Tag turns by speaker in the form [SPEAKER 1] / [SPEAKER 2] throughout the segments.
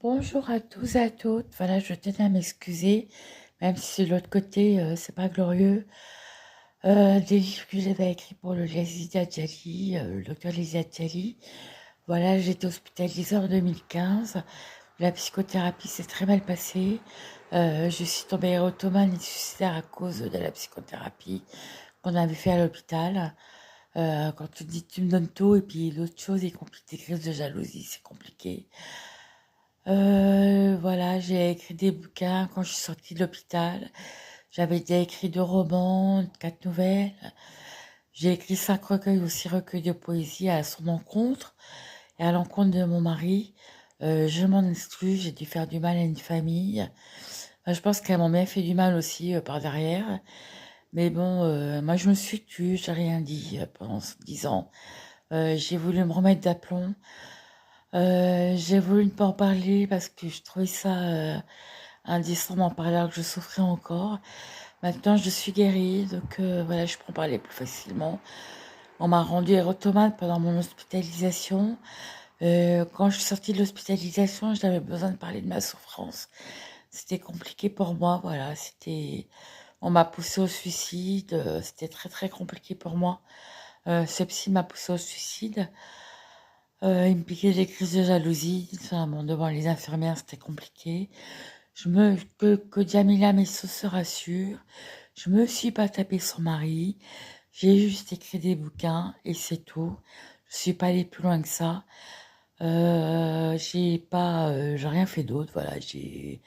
[SPEAKER 1] Bonjour à tous et à toutes. Voilà, je tenais à m'excuser, même si de l'autre côté, c'est pas glorieux. Des livres que j'avais écrits pour le Laziz Adjali, le docteur Laziz Adjali. Voilà, j'ai été hospitalisée en 2015. La psychothérapie s'est très mal passée. Je suis tombée érotomane et suicidaire à cause de la psychothérapie qu'on avait fait à l'hôpital. Quand tu te dis tu me donnes tout et puis l'autre chose est compliqué, des crises de jalousie, c'est compliqué. Voilà, j'ai écrit des bouquins quand je suis sortie de l'hôpital. J'avais déjà écrit 2 romans, 4 nouvelles. J'ai écrit 5 recueils, aussi recueils de poésie à son encontre et à l'encontre de mon mari. Je m'en excuse, j'ai dû faire du mal à une famille. Je pense qu'elles m'ont bien fait du mal aussi par derrière. Mais bon, moi je me suis tue, j'ai rien dit pendant 10 ans. J'ai voulu me remettre d'aplomb. J'ai voulu ne pas en parler parce que je trouvais ça indécent d'en parler alors que je souffrais encore. Maintenant, je suis guérie, donc voilà, je peux en parler plus facilement. On m'a rendu érotomane pendant mon hospitalisation. Quand je suis sortie de l'hospitalisation, j'avais besoin de parler de ma souffrance. C'était compliqué pour moi, voilà. On m'a poussé au suicide. C'était très très compliqué pour moi. Ce psy m'a poussé au suicide. Il me piquait des crises de jalousie. Enfin, bon, devant les infirmières, c'était compliqué. Que Jamila Messo se rassure. Je me suis pas tapé son mari. J'ai juste écrit des bouquins et c'est tout. Je suis pas allée plus loin que ça. J'ai rien fait d'autre. Voilà, je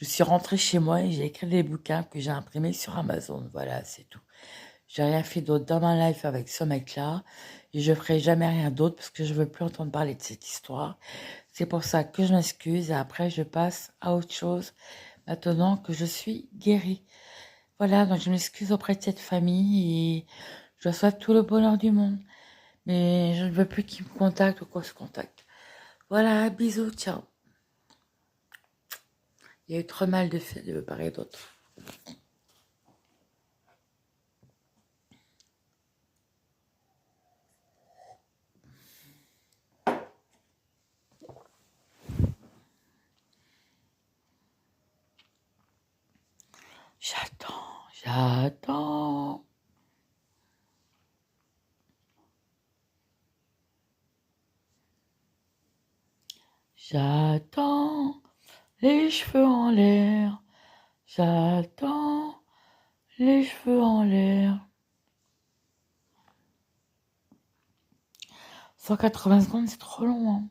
[SPEAKER 1] suis rentrée chez moi et j'ai écrit des bouquins que j'ai imprimés sur Amazon. Voilà, c'est tout. J'ai rien fait d'autre dans ma life avec ce mec-là. Et je ferai jamais rien d'autre parce que je veux plus entendre parler de cette histoire. C'est pour ça que je m'excuse et après je passe à autre chose maintenant que je suis guérie. Voilà, donc je m'excuse auprès de cette famille et je leur souhaite tout le bonheur du monde. Mais je ne veux plus qu'ils me contactent ou qu'on se contacte. Voilà, bisous, ciao. Il y a eu trop mal de fait de part et d'autre. J'attends. J'attends les cheveux en l'air. J'attends les cheveux en l'air. 180 secondes, c'est trop long, hein.